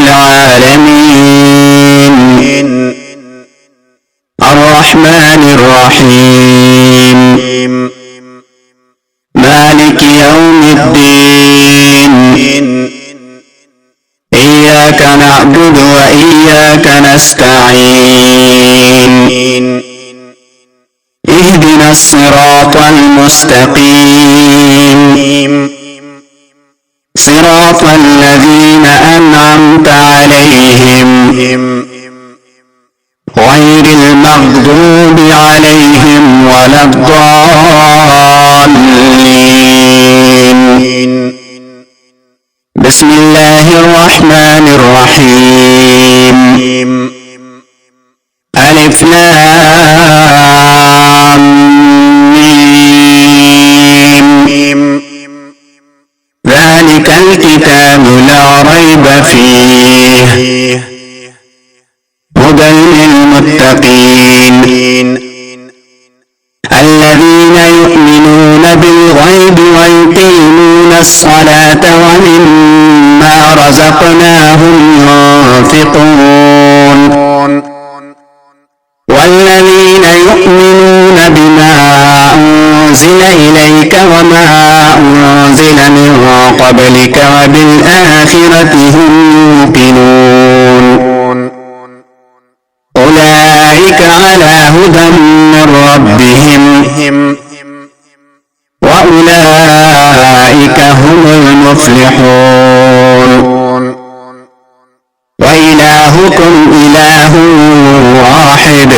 العالمين الرحمن الرحيم مالك يوم الدين إياك نعبد وإياك نستعين اهدنا الصراط المستقيم صراط الذين أنعمت عليهم غير المغضوب عليهم ولا الضالين. بسم الله الرحمن الرحيم ألف لام ميم ذلك الكتاب لا ريب فيه هدى للمتقين الذين يؤمنون بالغيب ويقيمون الصلاة ومما رزقناهم ينفقون والذين يؤمنون بما أنزل إليك وما أنزل من قبلك وبالآخرة هم يوقنون أولئك على هدى من ربهم وأولئك هم المفلحون وإلهكم إله واحد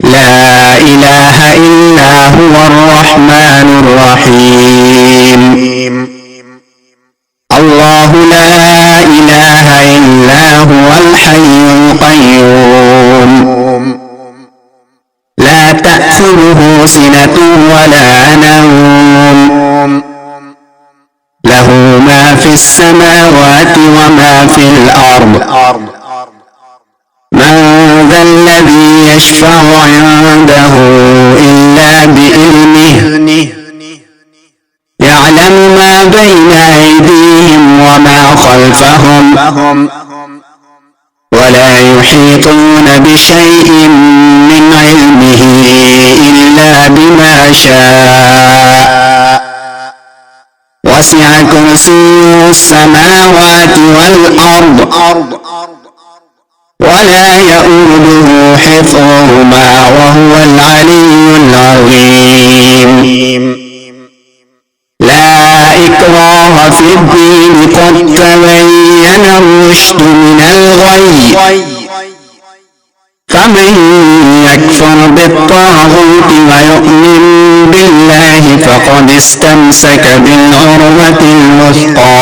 لا إله إلا هو الرحمن الرحيم الله لا إله إلا هو الحي القيوم لا تأخذه سنة ولا نوم له ما في السماوات وما في الأرض من ذا الذي يشفع عنده إلا بإذنه يعلم ما بين أيديهم وما خلفهم ولا يحيطون بشيء من علمه إلا بما شاء وسع كرسيه السماوات والأرض ولا يؤوده حفظهما وهو العلي العظيم لا إكراه في الدين قد تبين الرشد من الغي فمن يكفر بالطاغوت ويؤمن بالله فقد استمسك بالعروة الوثقى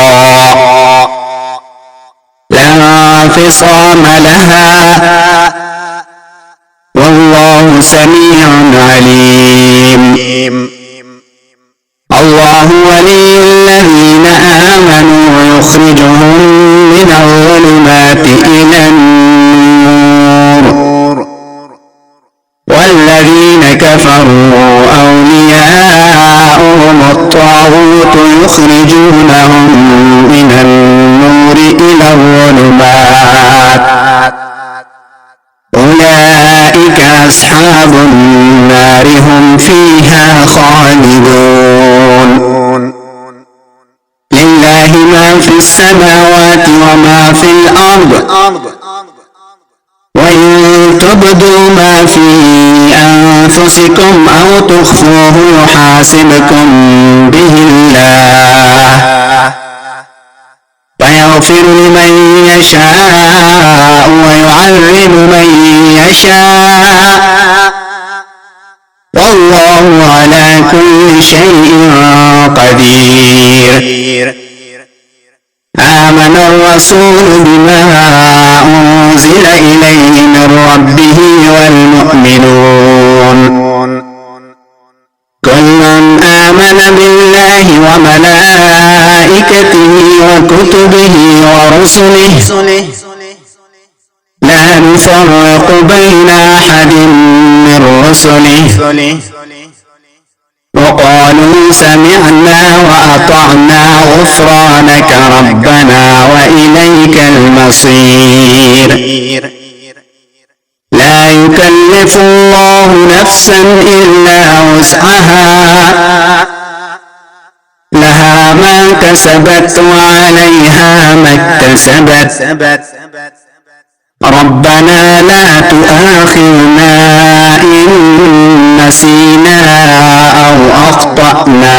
لا انفصام لها والله سميع عليم. الله ولي الذين آمنوا يخرجهم من الظلمات إلى النور والذين كفروا أولياؤهم الطاغوت يخرجونهم من النور إلى الظلمات أولئك أصحاب النار هم فيها خالدون. لله ما في السماوات وما في الأرض وإن تبدوا ما في أنفسكم أو تخفوه يحاسبكم به الله فيغفر لمن يشاء ويعذب من يشاء والله على كل شيء قدير. آمن الرسول بما أنزل إليه من ربه والمؤمنون كل آمن بالله وملائكته وكتبه ورسله لا نفرق بين أحد من رسله وقالوا سمعنا وأطعنا غفرانك ربنا وإليك المصير. لا يكلف الله نفسا إلا وسعها لها ما كسبت وعليها ما اكتسبت ربنا لا تؤاخذنا إن نسينا أو أخطأنا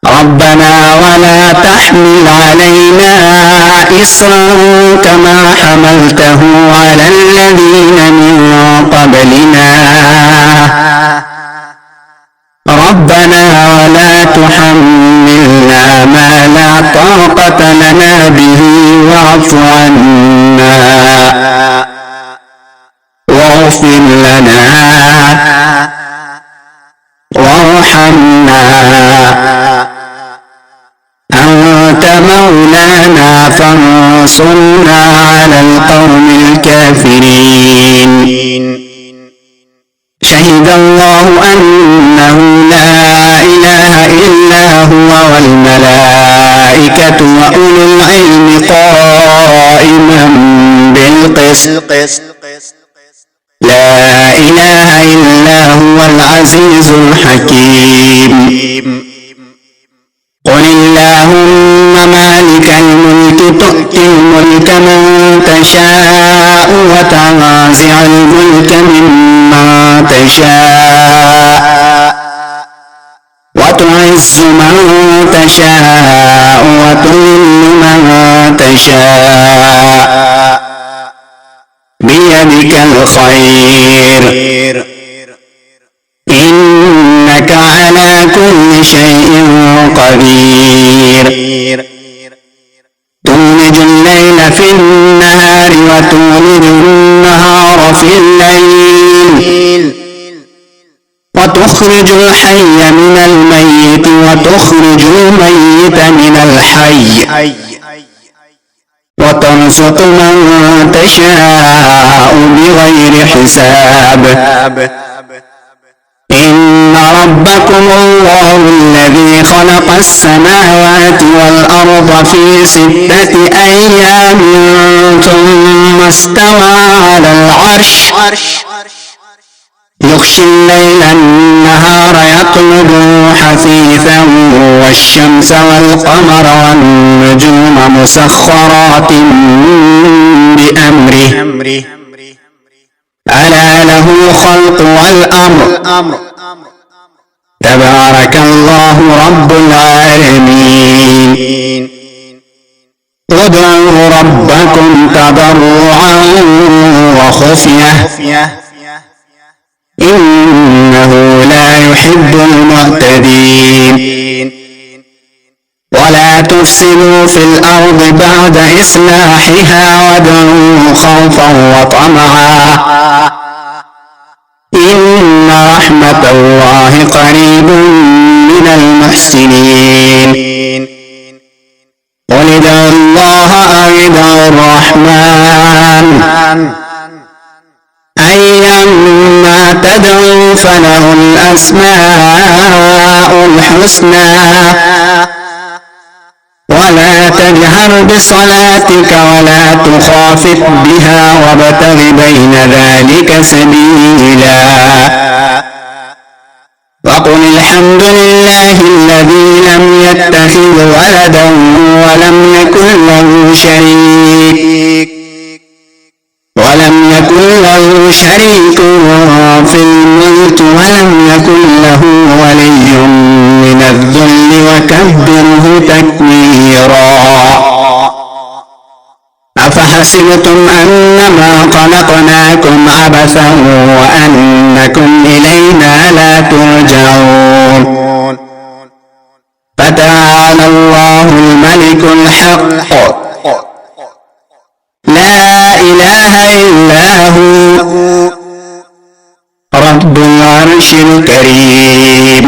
ربنا ولا تحمل علينا إصرا كما حملته على الذين من قبلنا ربنا ولا تحملنا ما لا طاقة لنا به واعف عنا واغفر لنا وارحمنا أنت مولانا فانصرنا على القوم الكافرين. شهد الله أنه لا إله إلا هو والملائكة وأولو العلم قائما بالقسط لا إله إلا هو العزيز الحكيم. قل اللهم مالك الملك تؤتي الملك من تشاء وتنازع الملك ممن تشاء وتعز من تشاء وتذل من تشاء بيدك الخير إنك على كل شيء قدير. تولج الليل في النهار وتولج النهار في الليل وتخرج الحي من الميت وتخرج الميت من الحي وترزق من تشاء بغير حساب. إن ربكم الله الذي خلق السماوات والأرض في 6 أيام ثم استوى على العرش يغشي الليل النهار يطلبه حثيثا والشمس والقمر والنجوم مسخرات بأمره ألا له الخلق والأمر تبارك الله رب العالمين. ادعوا ربكم تضرعا وخفية إنه لا يحب المعتدين. ولا تفسدوا في الأرض بعد إصلاحها وادعوه خوفا وطمعا إن رحمة الله قريب من المحسنين. قل ادعوا الله أو ادعوا الرحمن أيما تدعوا فله الأسماء الحسنى ولا تجهر بصلاتك ولا تخافت بها وابتغ بين ذلك سبيلا. وقل الحمد لله الذي لم يتخذ ولدا ولم يكن له شريك في الملك ولم يكن له ولي من الذل وكبره تكبيرا. أفحسبتم أنما خلقناكم عبثا وأنكم إلينا لا ترجعون. فتعالى الله الملك الحق لا إله إلا هو رب العرش الكريم.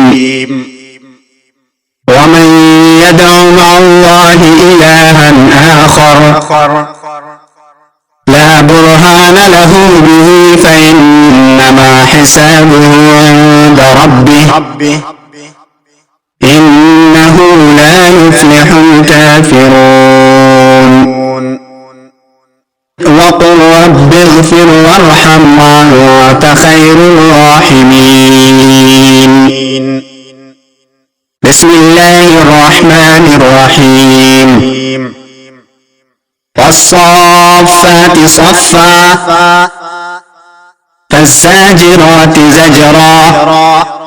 ومن يدع مع الله إلها آخر لا برهان له به فإنما حسابه عند ربه إنه لا يفلح الكافرون وقل رب اغفر وارحم وأنت خير الراحمين بسم الله الرحمن الرحيم والصافات صفا فالزاجرات زجرا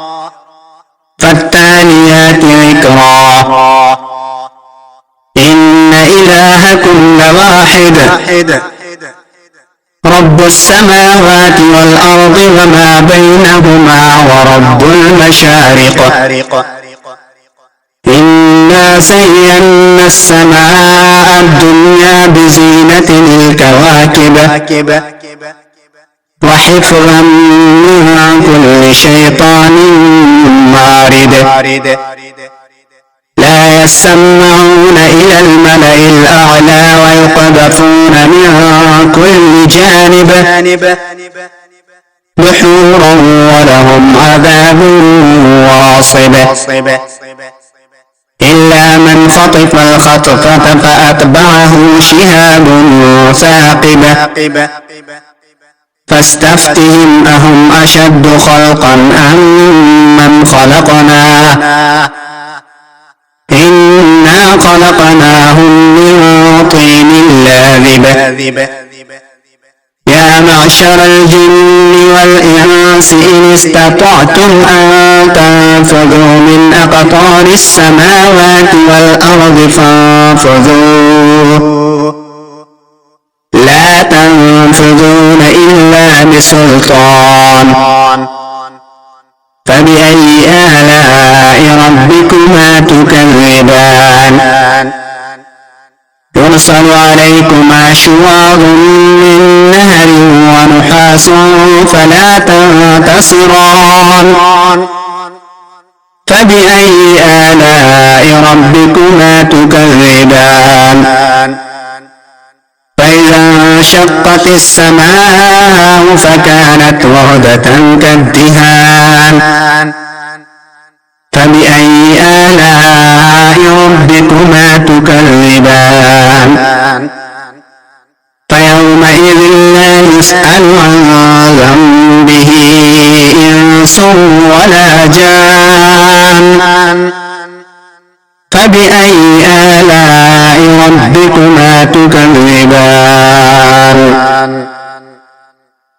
فالتاليات ذكرا إن إلهكم لواحد رب السماوات والأرض وما بينهما ورب المشارق إنا زينا السماء الدنيا بزينة الكواكب وحفظا من كل شيطان مارد لا يسمعون إلى الملأ الأعلى ويقذفون من كل جانب دحورا ولهم عذاب واصب إلا من خطف الخطفة فأتبعه شهاب ثاقب فاستفتهم أهم أشد خلقا أم من خلقنا إنا خلقناهم من طين لاذب يا معشر الجن والإنس إن استطعتم أن تنفذوا من أقطار السماوات والأرض فانفذوا لا تنفذون إلا بسلطان فبأي آلاء ربكما تكذبان يرسل عليكما شواظ من نهر ونحاس فلا تنتصران فبأي آلاء ربكما تكذبان فإذا انشقت السماء فكانت وردة كالدهان فبأي آلاء ربكما تكذبان فيومئذ لا يسأل عن ذنبه إنس ولا جان فبأي آلاء ربكما تكذبان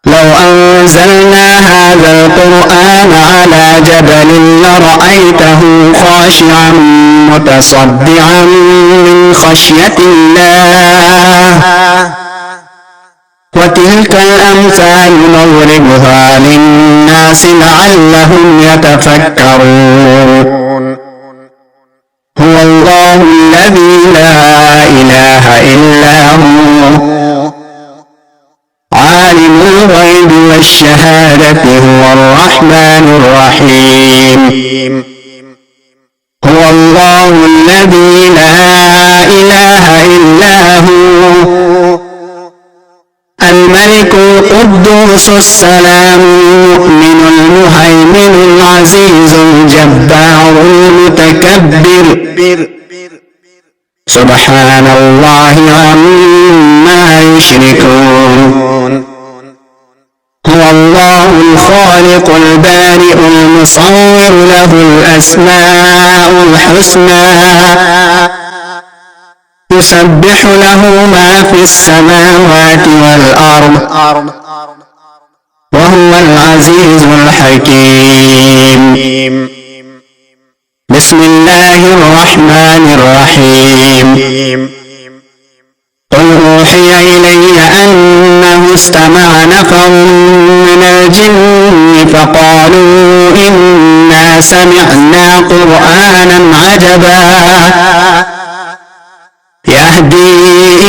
لو أنزلنا هذا القرآن على جبل لرأيته خاشعا متصدعا من خشية الله وتلك الأمثال نضربها للناس لعلهم يتفكرون هو الله الذي لا إله إلا هو عالم الغيب والشهادة هو الرحمن الرحيم هو الله الذي لا إله إلا هو الملك القدوس السلام المؤمن المهيمن العزيز الجبار المتكبر سبحان الله عما يشركون هو الله الخالق البارئ المصور له الأسماء الحسنى يسبح له ما في السماوات والأرض وهو العزيز الحكيم بسم الله الرحمن الرحيم قل أوحي إلي أنه استمع نفر من الجن فقالوا إنا سمعنا قرآنا عجبا يهدي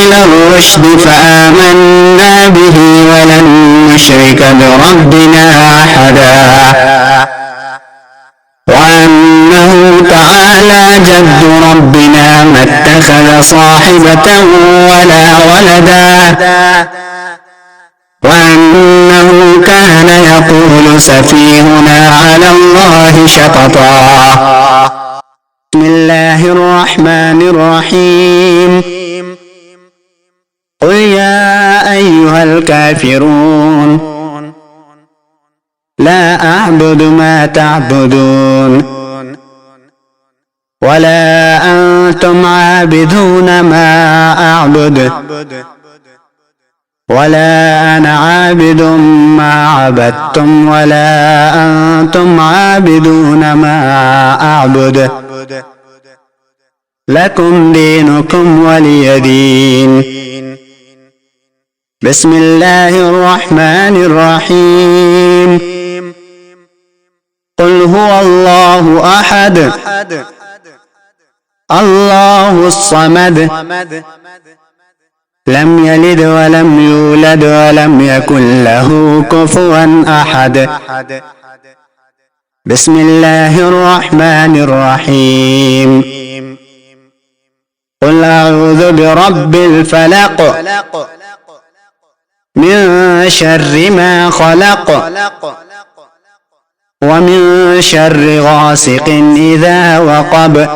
إلى الرشد فآمنا به ولن نشرك بربنا أحدا وأنه تعالى جد ربنا ما اتخذ صاحبة ولا ولدا وأنه كان يقول سفيهنا على الله شططا. بسم الله الرحمن الرحيم. قل يا أيها الكافرون لا أعبد ما تعبدون ولا أنتم عابدون ما أعبد ولا أنا عابد ما عبدتم ولا أنتم عابدون ما أعبد لكم دينكم ولي دين. بسم الله الرحمن الرحيم. قل هو الله أحد الله الصمد لم يلد ولم يولد ولم يكن له كفوا أحد. بسم الله الرحمن الرحيم. قل أعوذ برب الفلق من شر ما خلق ومن شر غاسق إذا وقب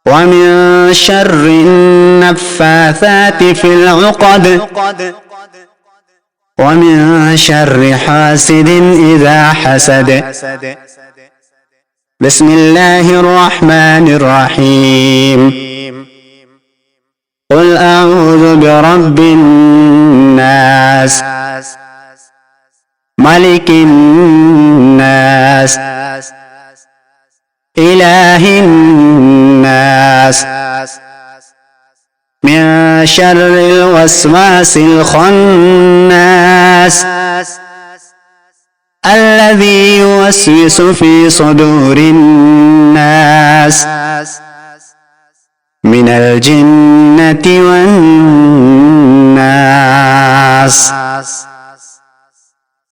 ومن شر النفاثات في العقد ومن شر حاسد إذا حسد. بسم الله الرحمن الرحيم. قل أعوذ برب الناس ملك الناس إله الناس من شر الوسواس الخناس الذي يوسوس في صدور الناس من الجنة والناس.